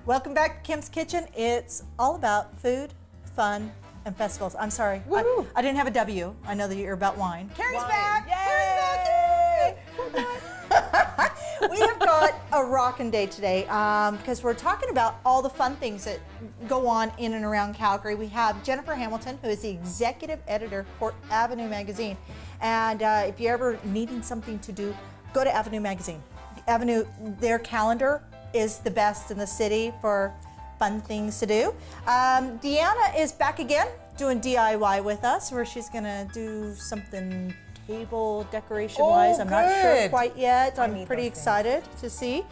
Welcome back to Kim's Kitchen. It's all about food, fun, and festivals. I'm sorry, I didn't have a W. I know that you're about wine. Carrie's back. Yay! Carrie's back. Yay! We have got a rockin' day today because we're talking about all the fun things that go on in and around Calgary. We have Jennifer Hamilton, who is the executive editor for Avenue Magazine. And if you're ever needing something to do, go to Avenue Magazine. Avenue, their calendar is the best in the city for fun things to do. Deanna is back again doing DIY with us, where she's gonna do something table decoration wise. I'm not sure quite yet. I'm pretty excited to see.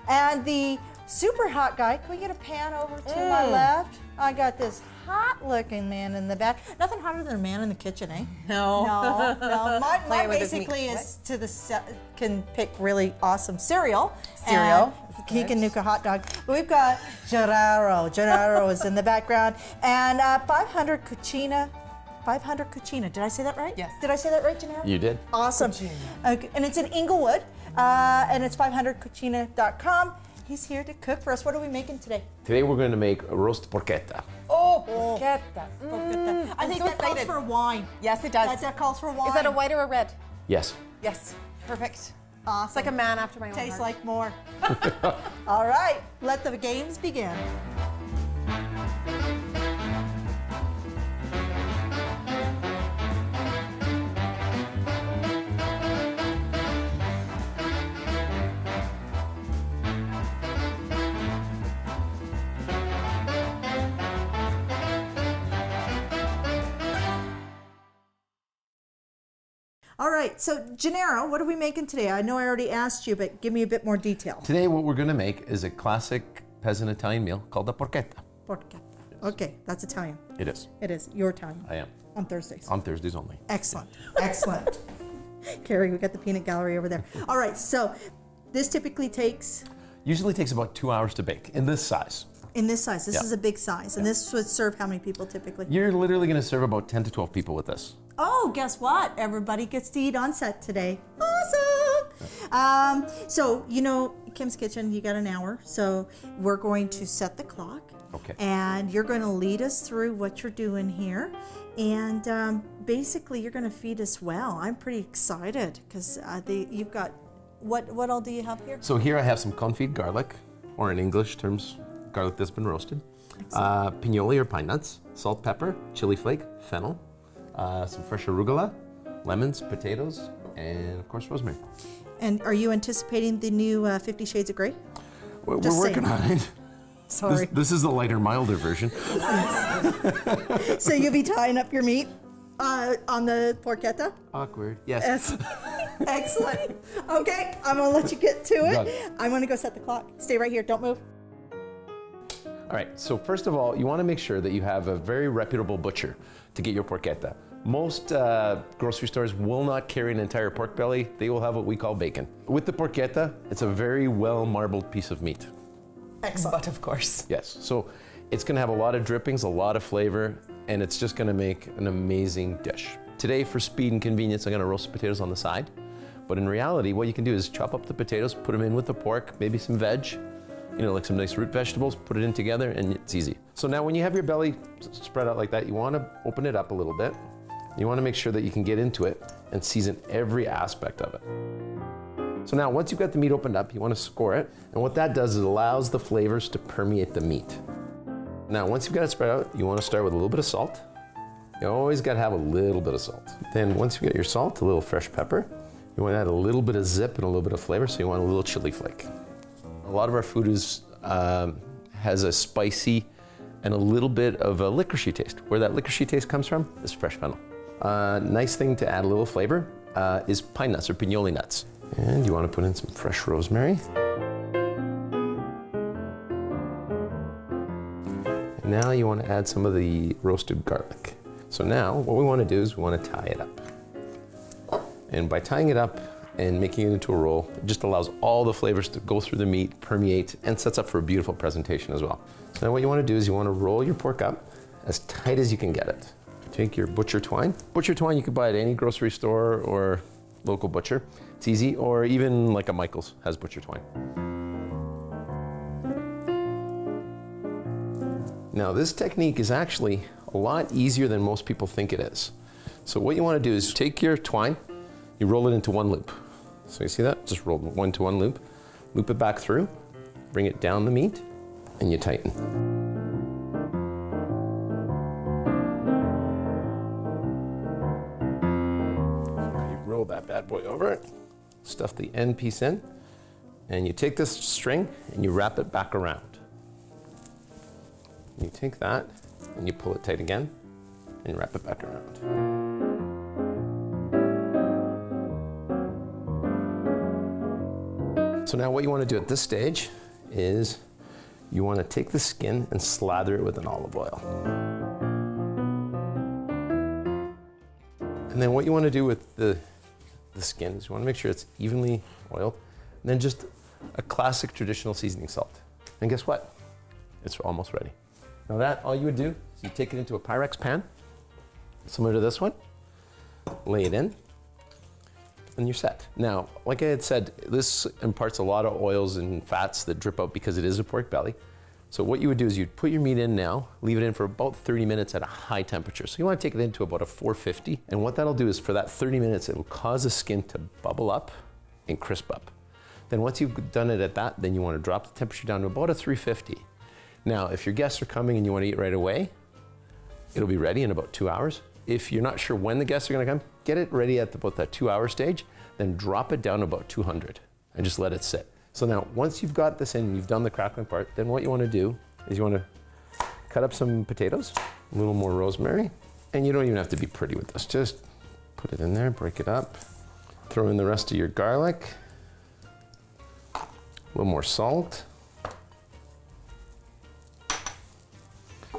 And the super hot guy, can we get a pan over to my left? I got this hot looking man in the back. Nothing hotter than a man in the kitchen, eh? No. No. Mine basically is to the can pick really awesome cereal. He can nuke a hot dog. But we've got Gennaro. Gennaro is in the background. And 500 Cucina. 500 Cucina. Did I say that right? Yes. Did I say that right, Gennaro? You did. Awesome. Okay. And it's in Inglewood. And it's 500cucina.com. He's here to cook for us. What are we making today? Today we're going to make a roast porchetta. Oh, porchetta. I think that calls for wine. Yes, it does. That calls for wine. Is that a white or a red? Yes. Yes. Perfect. Awesome. It's like a man after my own Tastes heart. like more. All right, let the games begin. All right, so Gennaro, what are we making today? I know I already asked you, but give me a bit more detail. Today what we're going to make is a classic peasant Italian meal called the porchetta. Porchetta. Okay, that's Italian. It is. It is your Italian. I am. On Thursdays. On Thursdays only. Excellent. Excellent. Carrie, we got the peanut gallery over there. All right, so this typically takes? Usually takes about 2 hours to bake in this size. In this size. This Yeah. is a big size. And this would serve how many people typically? You're literally going to serve about 10 to 12 people with this. Oh, guess what? Everybody gets to eat on set today. Awesome! So, you know, Kim's Kitchen, you got an hour. So we're going to set the clock. Okay. And you're going to lead us through what you're doing here. And basically, you're going to feed us well. I'm pretty excited because you've got, what all do you have here? So here I have some confit garlic, or in English terms, garlic that's been roasted. Pignoli or pine nuts, salt, pepper, chili flake, fennel, some fresh arugula, lemons, potatoes, and of course rosemary. And are you anticipating the new 50 Shades of Grey? We're Just working saying. on it. Sorry. This is the lighter, milder version. So you'll be tying up your meat on the porchetta? Awkward. Yes. Yes. Excellent. Okay, I'm gonna let you get to Got it. it. I'm gonna go set the clock. Stay right here, don't move. All right, so first of all, you want to make sure that you have a very reputable butcher to get your porchetta. Most grocery stores will not carry an entire pork belly. They will have what we call bacon. With the porchetta, it's a very well marbled piece of meat. Excellent. But of course. Yes, so it's going to have a lot of drippings, a lot of flavor, and it's just going to make an amazing dish. Today, for speed and convenience, I'm going to roast the potatoes on the side. But in reality, what you can do is chop up the potatoes, put them in with the pork, maybe some veg, you know, like some nice root vegetables, put it in together, and it's easy. So now when you have your belly spread out like that, you want to open it up a little bit. You want to make sure that you can get into it and season every aspect of it. So now once you've got the meat opened up, you want to score it. And what that does is it allows the flavors to permeate the meat. Now once you've got it spread out, you want to start with a little bit of salt. You always got to have a little bit of salt. Then once you've got your salt, a little fresh pepper, you want to add a little bit of zip and a little bit of flavor, so you want a little chili flake. A lot of our food has a spicy and a little bit of a licoricey taste. Where that licoricey taste comes from is fresh fennel. Nice thing to add a little flavor is pine nuts or pignoli nuts. And you want to put in some fresh rosemary. And now you want to add some of the roasted garlic. So now what we want to do is we want to tie it up. And by tying it up and making it into a roll, it just allows all the flavors to go through the meat, permeate, and sets up for a beautiful presentation as well. So now what you want to do is you want to roll your pork up as tight as you can get it. Take your butcher twine. Butcher twine you can buy at any grocery store or local butcher. It's easy, or even like a Michael's has butcher twine. Now this technique is actually a lot easier than most people think it is. So what you want to do is take your twine, you roll it into one loop. So you see that? Just roll one to one loop, loop it back through, bring it down the meat, and you tighten. You roll that bad boy over it, stuff the end piece in, and you take this string and you wrap it back around. You take that and you pull it tight again and you wrap it back around. So now what you want to do at this stage is you want to take the skin and slather it with an olive oil. And then what you want to do with the skin is you want to make sure it's evenly oiled, and then just a classic traditional seasoning salt. And guess what? It's almost ready. Now that, all you would do is you take it into a Pyrex pan, similar to this one, lay it in, and you're set. Now, like I had said, this imparts a lot of oils and fats that drip out because it is a pork belly. So what you would do is you'd put your meat in now, leave it in for about 30 minutes at a high temperature. So you want to take it into about a 450. And what that'll do is for that 30 minutes, it'll cause the skin to bubble up and crisp up. Then once you've done it at that, then you want to drop the temperature down to about a 350. Now, if your guests are coming and you want to eat right away, it'll be ready in about 2 hours. If you're not sure when the guests are going to come, get it ready at about that 2 hour stage, then drop it down to about 200 and just let it sit. So now, once you've got this in, you've done the crackling part, then what you want to do is you want to cut up some potatoes, a little more rosemary, and you don't even have to be pretty with this. Just put it in there, break it up, throw in the rest of your garlic, a little more salt, a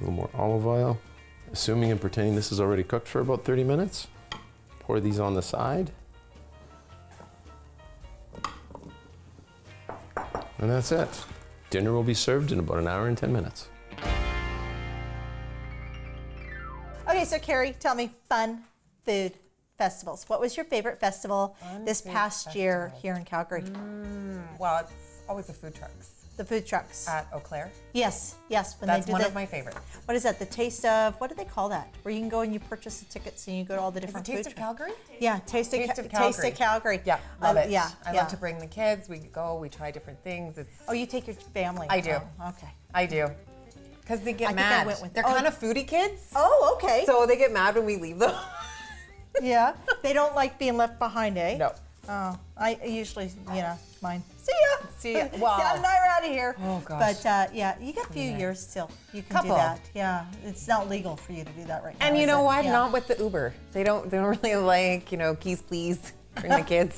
little more olive oil. Assuming and pretending this is already cooked for about 30 minutes, pour these on the side. And that's it. Dinner will be served in about an hour and 10 minutes. Okay, so Carrie, tell me, fun food festivals. What was your favorite festival this past year here in Calgary? Well, it's always the food trucks The food trucks. at Eau Claire. Yes, yes. When That's they do one the, of my favorites. What is that? The taste of, what do they call that? Where you can go and you purchase the tickets and you go to all the Is it different Taste food of trucks. Calgary? Yeah, Taste of Taste of Taste of Calgary. Yeah, love it. Yeah, I yeah. love to bring the kids. We go, we try different things. It's Oh, you take your family. I do. Oh, okay. I do. Because they get I think I mad. went with- They're oh. kind of foodie kids. Oh, okay. So they get mad when we leave them. Yeah, they don't like being left behind, eh? No. Oh, I usually, mine. See ya. See ya. Wow. Dad and I are out of here. Oh, gosh. But yeah, you got a few years still. You can Couple. do that. Yeah, it's not legal for you to do that right now. And you is know it? what? Yeah. Not with the Uber. They don't really like, keys please. Bring the kids.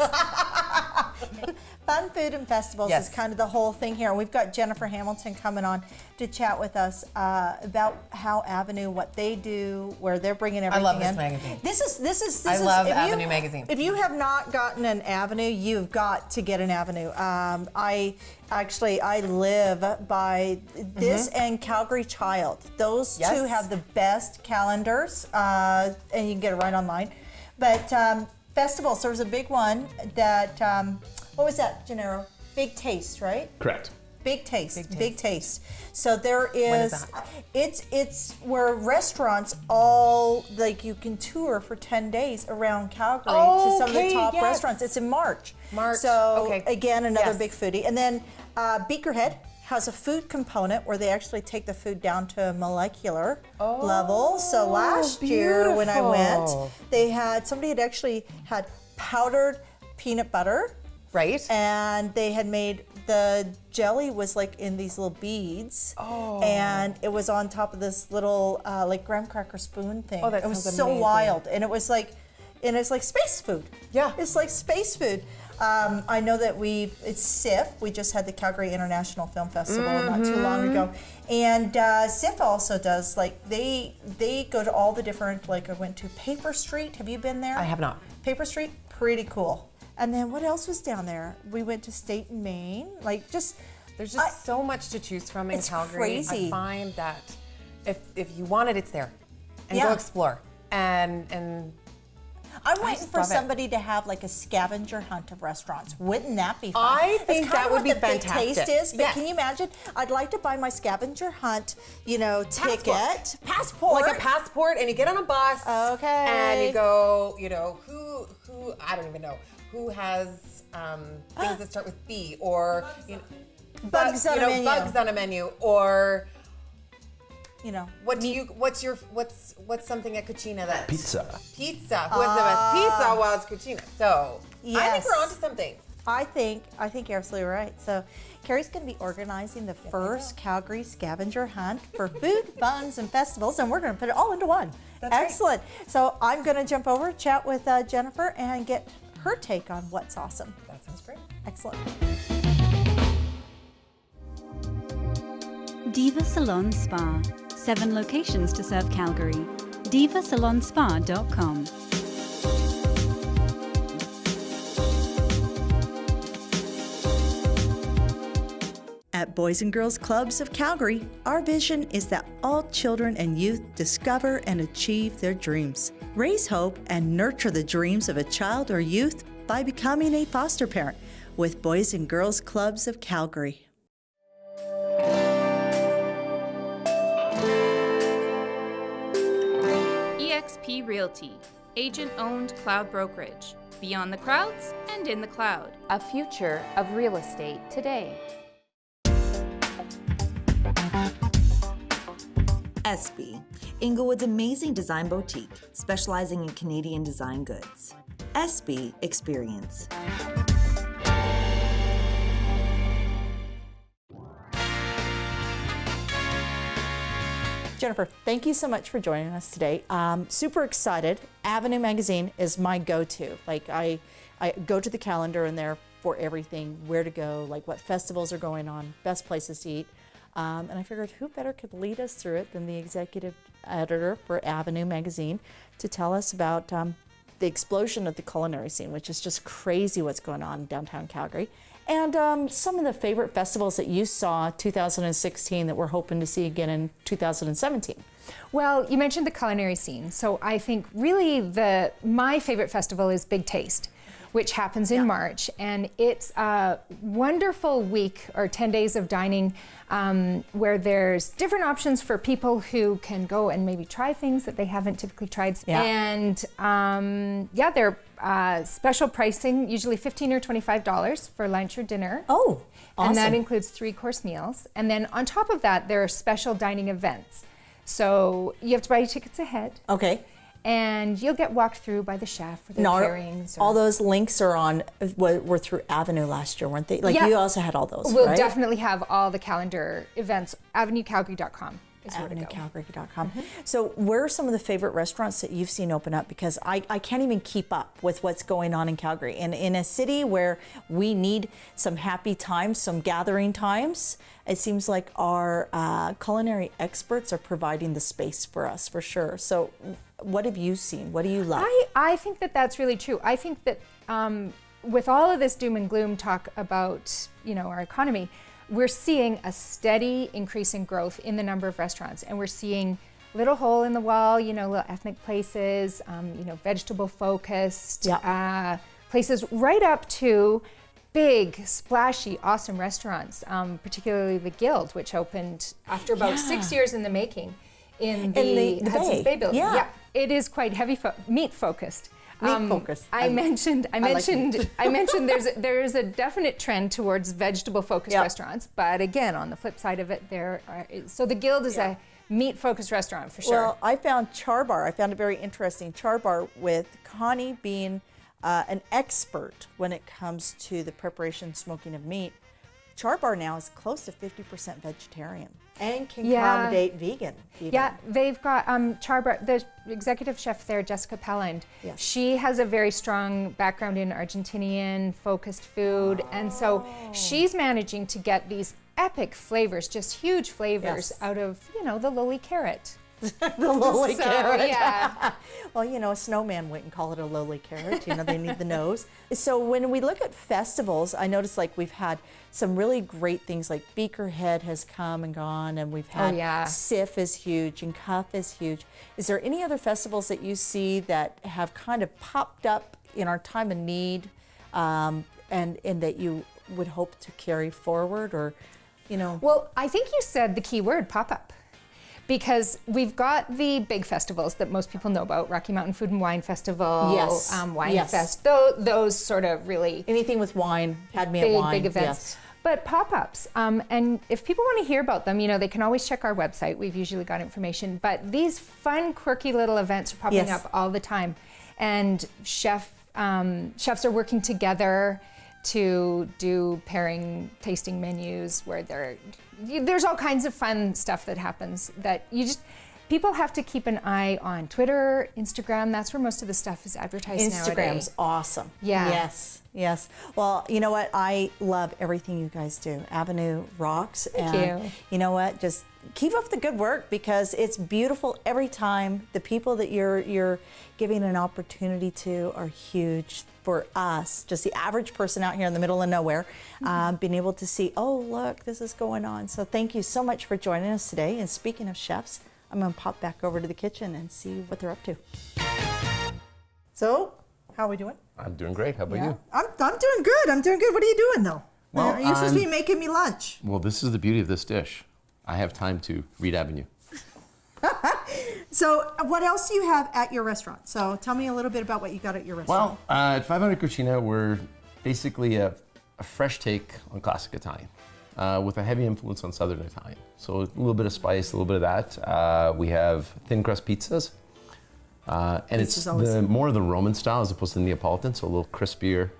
Fun food and festivals Yes. is kind of the whole thing here. We've got Jennifer Hamilton coming on to chat with us about How Avenue, what they do, where they're bringing everything love this in. magazine. This is. I love if you- Avenue magazine. If you have not gotten an Avenue, you've got to get an Avenue. I live by this and Calgary Child. Those Yes. two have the best calendars, and you can get it right online. But festivals, there was a big one that. What was that, Gennaro? Big Taste, right? Correct. Big Taste. Big Taste. So there is, that? it's where restaurants all, like you can tour for 10 days around Calgary to some of the Okay, top yes. restaurants. It's in March. March, So okay. again, another Yes. big foodie. And then Beakerhead has a food component where they actually take the food down to a molecular level. So last year when I went, beautiful. somebody had actually had powdered peanut butter. Right? And they had made the jelly was like in these little beads, and it was on top of this little like graham cracker spoon thing. Oh, that it was sounds so amazing. wild, and it's like space food. Yeah. it's like space food. I know that it's SIF. We just had the Calgary International Film Festival not too long ago, and SIF also does they go to all the different. Like I went to Paper Street. Have you been there? I have not. Paper Street, pretty cool. And then what else was down there? We went to State and Maine. There's just so much to choose from in It's Calgary. crazy. I find that if you want it, it's there. And Yeah. go explore. And I'm waiting for love it. somebody to have like a scavenger hunt of restaurants. Wouldn't that be fun? I think It's kind that of would what be the Big Taste fantastic. is, but Yes. can you imagine? I'd like to buy my scavenger hunt, ticket, passport. Like a passport, and you get on a bus. Okay. And you go, who I don't even know who has things that start with B, or Bugs on a menu. bugs on a menu, or what's something at Cucina that's Pizza. Pizza. Who has the best pizza? Well, it's Cucina. So I think Yes. we're onto something. I think you're absolutely right. So Carrie's going to be organizing the first Calgary scavenger hunt for food, funs, and festivals, and we're going to put it all into one. That's great. Excellent. So I'm going to jump over, chat with Jennifer, and get her take on what's awesome. That sounds great. Excellent. Diva Salon Spa. 7 locations to serve Calgary. divasalonspa.com. At Boys and Girls Clubs of Calgary, our vision is that all children and youth discover and achieve their dreams. Raise hope and nurture the dreams of a child or youth by becoming a foster parent with Boys and Girls Clubs of Calgary. eXp Realty, agent-owned cloud brokerage. Beyond the crowds and in the cloud. A future of real estate today. SB, Inglewood's amazing design boutique, specializing in Canadian design goods. SB Experience. Jennifer, thank you so much for joining us today. Super excited. Avenue Magazine is my go-to. Like I go to the calendar and there for everything, where to go, like what festivals are going on, best places to eat. And I figured who better could lead us through it than the executive editor for Avenue Magazine to tell us about the explosion of the culinary scene, which is just crazy what's going on in downtown Calgary. And some of the favorite festivals that you saw 2016 that we're hoping to see again in 2017. Well, you mentioned the culinary scene. So I think really my favorite festival is Big Taste, which happens in March. And it's a wonderful week or 10 days of dining where there's different options for people who can go and maybe try things that they haven't typically tried. Yeah. And they're special pricing, usually $15 or $25 for lunch or dinner. Oh, awesome. And that includes 3-course meals. And then on top of that, there are special dining events. So you have to buy your tickets ahead. Okay. And you'll get walked through by the chef for the Now, pairings. all those links are on, were through Avenue last year, weren't they? Like Yeah. you also had all those, We'll right? definitely have all the calendar events. AvenueCalgary.com is where to go. AvenueCalgary.com. So where are some of the favorite restaurants that you've seen open up? Because I can't even keep up with what's going on in Calgary. And in a city where we need some happy times, some gathering times, it seems like our culinary experts are providing the space for us, for sure. So what have you seen? What do you love? I think that that's really true. I think that with all of this doom and gloom talk about our economy, we're seeing a steady increase in growth in the number of restaurants, and we're seeing little hole in the wall, little ethnic places, vegetable focused places, right up to big, splashy, awesome restaurants, particularly the Guild, which opened after about 6 years in the making in the Hudson's Bay building. Yeah. It is quite heavy meat focused. Meat focused. I mentioned there is a definite trend towards vegetable focused restaurants, but again, on the flip side of it, so the Guild is a meat focused restaurant for sure. Well, I found Char Bar. I found it very interesting. Char Bar, with Connie being an expert when it comes to the preparation and smoking of meat. Char Bar now is close to 50% vegetarian and can accommodate vegan. Even. Yeah, they've got Char Bar, the executive chef there, Jessica Pelland. Yes. She has a very strong background in Argentinian focused food, and so she's managing to get these epic flavors, just huge flavors out of the lowly carrot. The lowly So, carrot. yeah. Well, you know, a snowman wouldn't call it a lowly carrot. You know, they need the nose. So when we look at festivals, I noticed like we've had some really great things like Beakerhead has come and gone, and we've had yeah. SIF is huge and Cuff is huge. Is there any other festivals that you see that have kind of popped up in our time of need, and that you would hope to carry forward, or, you know? Well, I think you said the key word, pop-up. Because we've got the big festivals that most people know about, Rocky Mountain Food and Wine Festival, Yes. Wine Yes. Fest, those sort of really Anything with wine had me at wine. big events. Yes. But pop-ups, and if people want to hear about them, you know, they can always check our website. We've usually got information. But these fun, quirky little events are popping Yes. up all the time. And chefs are working together to do pairing tasting menus where there's all kinds of fun stuff that happens that people have to keep an eye on. Twitter, Instagram, that's where most of the stuff is advertised nowadays. Instagram's awesome. Yeah. Yes. Yes. Well, you know what? I love everything you guys do. Avenue rocks. Thank and you. You know what? Just keep up the good work, because it's beautiful every time. The people that you're giving an opportunity to are huge for us, just the average person out here in the middle of nowhere, being able to see, oh, look, this is going on. So thank you so much for joining us today. And speaking of chefs, I'm going to pop back over to the kitchen and see what they're up to. So, how are we doing? I'm doing great. How about you? I'm doing good. I'm doing good. What are you doing, though? Well, are you supposed to be making me lunch? Well, this is the beauty of this dish. I have time to read Avenue. So, what else do you have at your restaurant? So, tell me a little bit about what you got at your restaurant. Well, at 500 Cucina, we're basically a fresh take on classic Italian, with a heavy influence on Southern Italian. So a little bit of spice, a little bit of that. We have thin crust pizzas, and it's more of the Roman style as opposed to the Neapolitan, so a little crispier.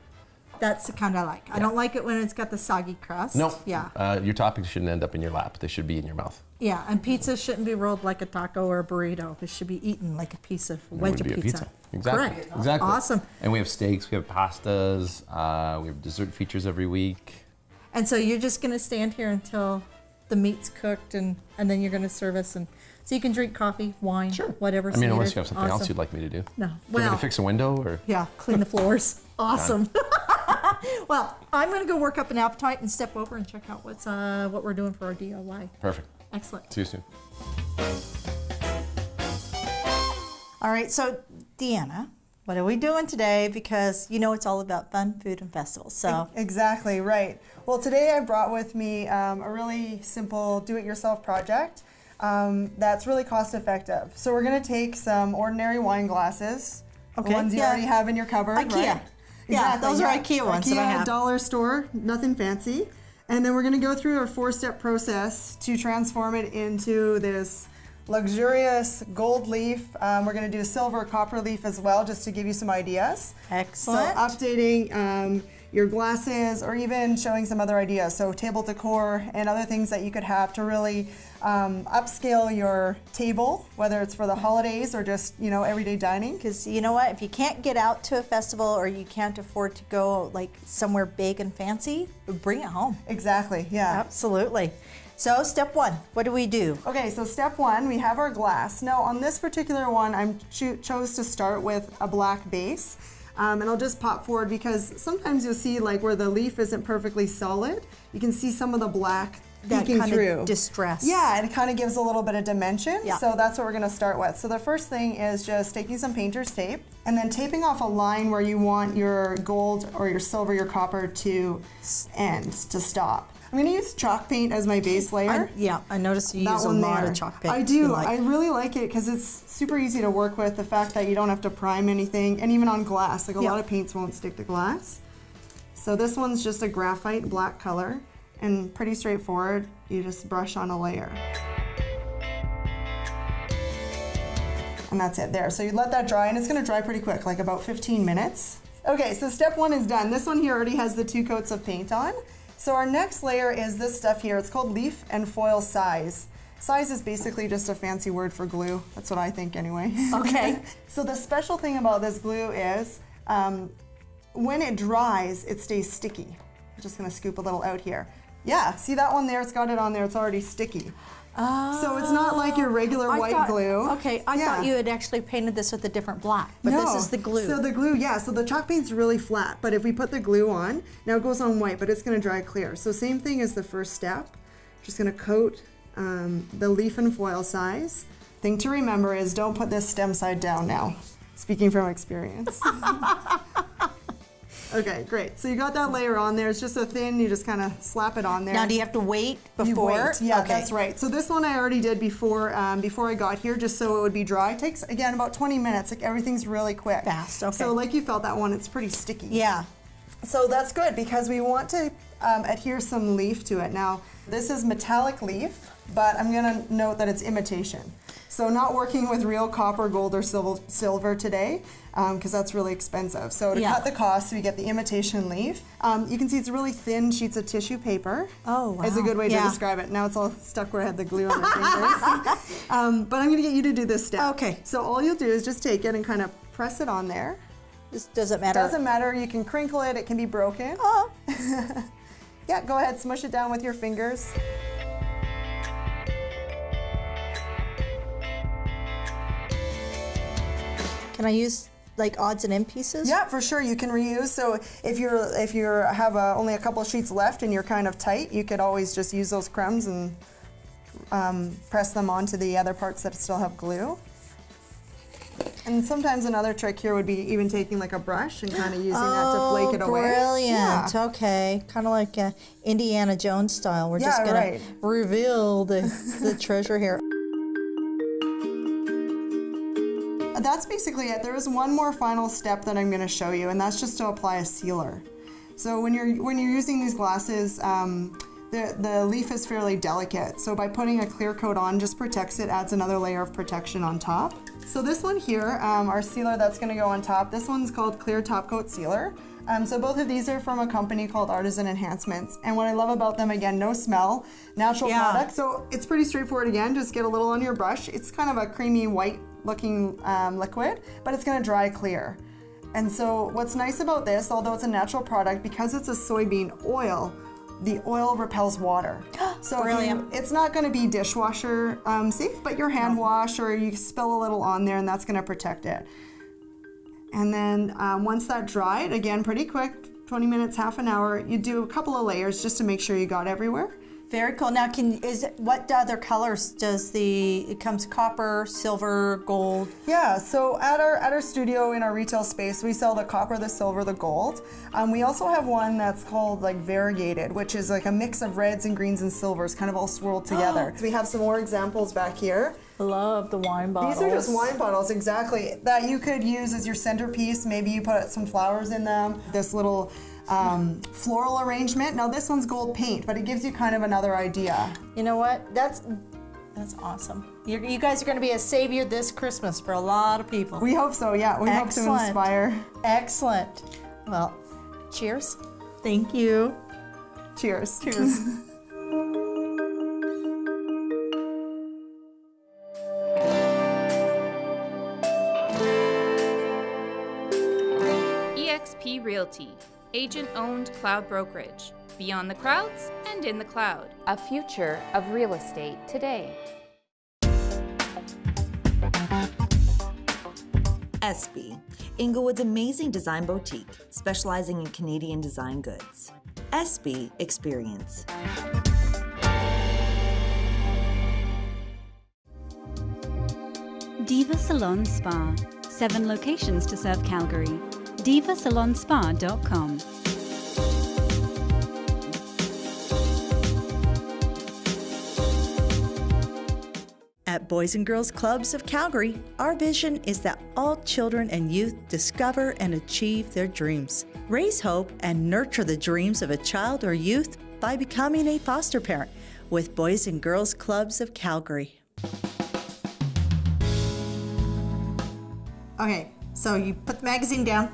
That's the kind I like. I don't like it when it's got the soggy crust. No, Yeah. your toppings shouldn't end up in your lap. They should be in your mouth. Yeah, and pizza shouldn't be rolled like a taco or a burrito. It should be eaten like a piece of It wedge would of be a pizza. Exactly. Correct. Exactly. Awesome. And we have steaks, we have pastas, we have dessert features every week. And so you're just going to stand here until the meat's cooked, and then you're going to serve us, and so you can drink coffee, wine, whatever's I mean, unless needed. you have something else you'd like me to do. No. Do you want me to fix a window or? Yeah, clean the floors. Awesome. Well, I'm going to go work up an appetite and step over and check out what we're doing for our DIY. Perfect. Excellent. See you soon. All right, so Deanna, what are we doing today? Because you know it's all about fun, food, and festivals. So Exactly, right. Well, today I brought with me a really simple do-it-yourself project that's really cost-effective. So we're going to take some ordinary wine glasses, the ones you already have in your cupboard. IKEA. Right? Yeah, those are IKEA ones that I have. dollar store, nothing fancy. And then we're going to go through a 4-step process to transform it into this luxurious gold leaf. We're going to do silver copper leaf as well, just to give you some ideas. Excellent. So updating your glasses, or even showing some other ideas. So table decor and other things that you could have to really upscale your table, whether it's for the holidays or just, everyday dining. because you know what, if you can't get out to a festival or you can't afford to go like somewhere big and fancy, bring it home. Exactly, yeah. Absolutely. So step one, what do we do? Okay, so step one, we have our glass. Now on this particular one, I chose to start with a black base. And I'll just pop forward because sometimes you'll see like where the leaf isn't perfectly solid, you can see some of the black That peeking kind through. of distress. Yeah, it kind of gives a little bit of dimension. Yeah. So that's what we're gonna start with. So the first thing is just taking some painter's tape and then taping off a line where you want your gold or your silver, your copper to end, to stop. I'm gonna use chalk paint as my base layer. I noticed you That use a one lot there. of chalk paint. I do. I really like it because it's super easy to work with. The fact that you don't have to prime anything, and even on glass, like a lot of paints won't stick to glass. So this one's just a graphite black color, and pretty straightforward. You just brush on a layer. And that's it there. So you let that dry, and it's gonna dry pretty quick, like about 15 minutes. Okay, so step one is done. This one here already has the 2 coats of paint on. So our next layer is this stuff here. It's called leaf and foil size. Size is basically just a fancy word for glue. That's what I think anyway. Okay. So the special thing about this glue is when it dries, it stays sticky. I'm just gonna scoop a little out here. Yeah, see that one there? It's got it on there. It's already sticky. So it's not like your regular white glue. Okay, I Yeah. thought you had actually painted this with a different black, but this is the glue. So the glue, yeah, so the chalk paint's really flat, but if we put the glue on, now it goes on white, but it's gonna dry clear. So same thing as the first step. Just gonna coat the leaf and foil size. Thing to remember is don't put this stem side down now. Speaking from experience. Okay, great. So you got that layer on there. It's just a thin, you just kind of slap it on there. Now, do you have to wait You before? wait. Yeah, Okay. that's right. So this one I already did before I got here, just so it would be dry. It takes, again, about 20 minutes. Like everything's really quick. Fast, okay. So like you felt that one, it's pretty sticky. Yeah. So that's good because we want to adhere some leaf to it. Now, this is metallic leaf, but I'm gonna note that it's imitation. So not working with real copper, gold, or silver today, because that's really expensive. So to Yeah. cut the cost, we get the imitation leaf. You can see it's really thin sheets of tissue paper. Oh, wow. Is a good way Yeah. to describe it. Now it's all stuck where I had the glue on my fingers. But I'm gonna get you to do this step. Okay. So all you'll do is just take it and kind of press it on there. This doesn't matter. Doesn't matter, you can crinkle it, it can be broken. Oh. Yeah, go ahead, smush it down with your fingers. Can I use like odds and end pieces? Yeah, for sure, you can reuse. So if you have only a couple of sheets left and you're kind of tight, you could always just use those crumbs and press them onto the other parts that still have glue. And sometimes another trick here would be even taking like a brush and kind of using that to flake it away. Brilliant. Yeah. Okay. Kind of like Indiana Jones style. We're just Yeah, going right. to reveal the treasure here. That's basically it. There is one more final step that I'm going to show you, and that's just to apply a sealer. So when you're using these glasses, the leaf is fairly delicate. So by putting a clear coat on, just protects it, adds another layer of protection on top. So this one here, our sealer that's going to go on top, this one's called Clear Top Coat Sealer. So both of these are from a company called Artisan Enhancements. And what I love about them, again, no smell, natural product. So it's pretty straightforward again, just get a little on your brush. It's kind of a creamy white looking liquid, but it's gonna dry clear. And so what's nice about this, although it's a natural product, because it's a soybean oil, the oil repels water. So Brilliant. it's not gonna be dishwasher safe, but your hand wash or you spill a little on there and that's gonna protect it. And then once that dried, again, pretty quick, 20 minutes, half an hour, you do a couple of layers just to make sure you got everywhere. Very cool. Now, what other colors it comes copper, silver, gold? Yeah, so at our studio in our retail space, we sell the copper, the silver, the gold. We also have one that's called like variegated, which is like a mix of reds and greens and silvers, kind of all swirled together. We have some more examples back here. Love the wine bottles. These are just wine bottles, exactly, that you could use as your centerpiece. Maybe you put some flowers in them. This little floral arrangement. Now this one's gold paint, but it gives you kind of another idea. You know what? That's awesome. You guys are going to be a savior this Christmas for a lot of people. We hope so, yeah. We hope to inspire. Excellent. Well, cheers. Thank you. Cheers. Cheers. eXp Realty, agent-owned cloud brokerage. Beyond the crowds and in the cloud. A future of real estate today. SB, Inglewood's amazing design boutique, specializing in Canadian design goods. SB Experience. Diva Salon Spa. 7 locations to serve Calgary. divasalonspa.com. At Boys and Girls Clubs of Calgary, our vision is that all children and youth discover and achieve their dreams, raise hope, and nurture the dreams of a child or youth by becoming a foster parent with Boys and Girls Clubs of Calgary. Okay, so you put the magazine down.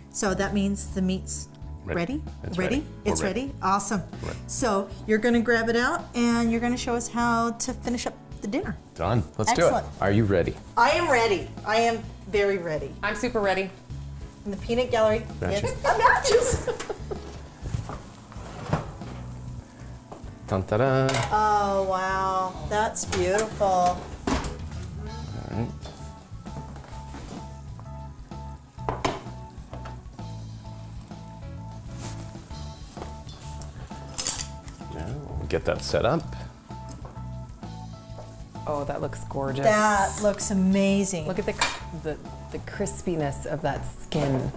So that means the meat's ready? It's ready? ready. We're It's ready. ready? Awesome. Right. So you're going to grab it out and you're going to show us how to finish up the dinner. Done. Let's do it. Excellent. Are you ready? I am ready. I am very ready. I'm super ready. In the peanut gallery, Matches. it's matches. Dun-da-da. Oh, wow. That's beautiful. All right. Now we'll get that set up. Oh, that looks gorgeous. That looks amazing. Look at the crispiness of that skin.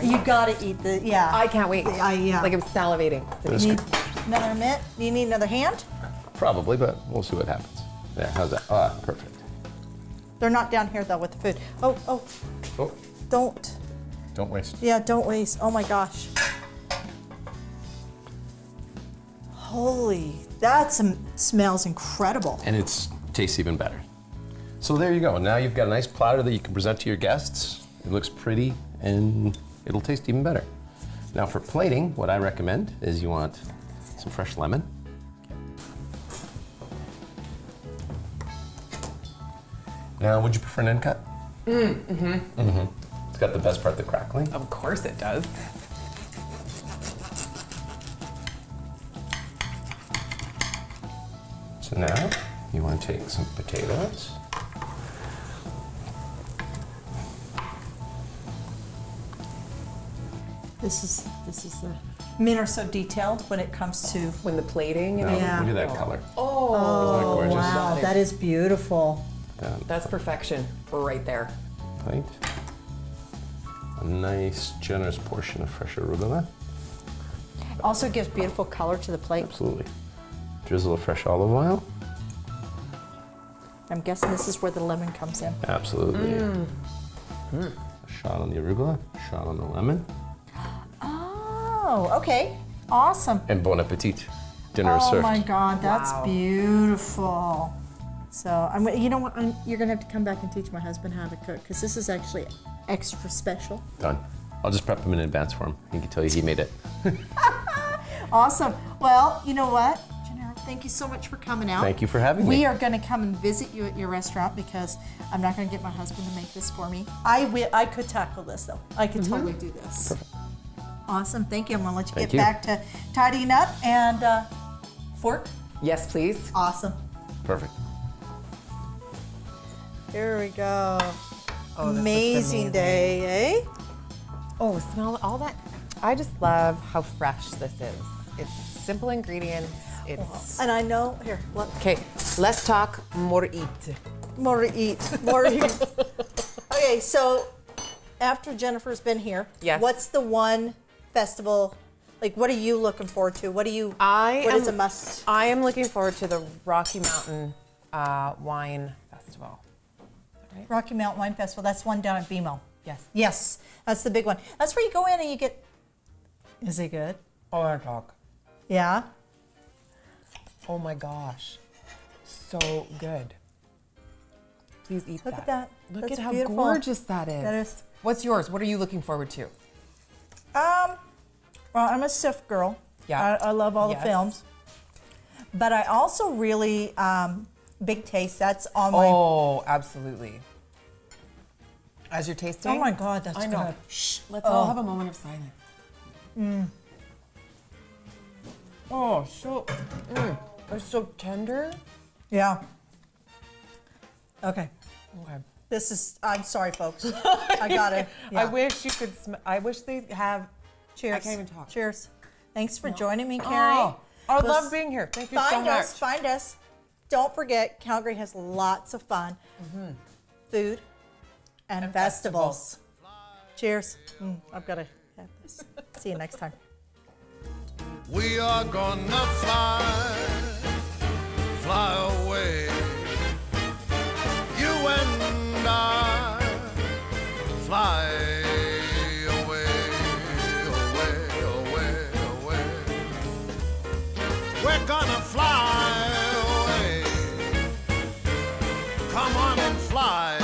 You gotta eat the, yeah. I can't wait. Yeah. Like I'm salivating. That's Need good. another mitt? Do you need another hand? Probably, but we'll see what happens. There, how's that? Ah, perfect. They're not down here though with the food. Oh, Oh, don't. don't waste. Yeah, don't waste. Oh my gosh. Holy, that smells incredible. And it tastes even better. So there you go. Now you've got a nice platter that you can present to your guests. It looks pretty and it'll taste even better. Now for plating, what I recommend is you want some fresh lemon. Now, would you prefer an end cut? It's got the best part, the crackling. Of course it does. So now you want to take some potatoes. This is the men are so detailed when it comes to. When the plating and Now, Yeah. look at that color. Oh, Isn't that gorgeous? Wow, that is beautiful. that's perfection right there. Plate. A nice, generous portion of fresh arugula. Also gives beautiful color to the plate. Absolutely. Drizzle of fresh olive oil. I'm guessing this is where the lemon comes in. Absolutely. A shot on the arugula, a shot on the lemon. Oh, okay. Awesome. And bon appetit. Dinner is Oh served. my God, that's Wow. beautiful. So you know what? You're gonna have to come back and teach my husband how to cook because this is actually extra special. Done. I'll just prep him in advance for him. He can tell you he made it. Awesome. Well, you know what, Gennaro, thank you so much for coming out. Thank you for having We me. are going to come and visit you at your restaurant because I'm not going to get my husband to make this for me. I could tackle this though. I could totally do this. Perfect. Awesome. Thank you. I'm going to let you Thank get you. back to tidying up and fork. Yes, please. Awesome. Perfect. Here we go. Oh, this looks amazing day, eh? Oh, smell all that. I just love how fresh this is. It's simple ingredients. It's And I know, here, look, okay. Less talk, more eat. more to eat, more to eat. Okay, so after Jennifer's been here, Yes. what's the one festival, like what are you looking forward to? What is a must? I am looking forward to the Rocky Mountain Wine Festival. Rocky Mountain Wine Festival, that's one down at BMO. Yes. Yes, that's the big one. That's where you go in and you get, is it good? Oh, I talk. Yeah? Oh my gosh, so good. Please eat Look that. at that. Look That's at how beautiful. gorgeous that is. That is- What's yours? What are you looking forward to? Well, I'm a SIFT girl. Yeah. I love all Yes. the films. But I also really, Big Taste, that's on my, Oh, absolutely. As you're tasting. oh my God, that's I know. good. Shh, let's all have a moment of silence. Oh, so, it's so tender. Yeah. Okay. Okay. This is, I'm sorry, folks. I got it. I wish you could. I wish they have. Cheers. I can't even talk. Cheers. Thanks for joining me, Carrie. Oh, I We'll love s- being here. Thank you so Find much. us. Find us. Don't forget, Calgary has lots of fun, food, and festivals. Cheers. I've got to have this. See you next time. We are gonna fly away. You and I fly away, away, away, away. We're gonna fly away. Come on and fly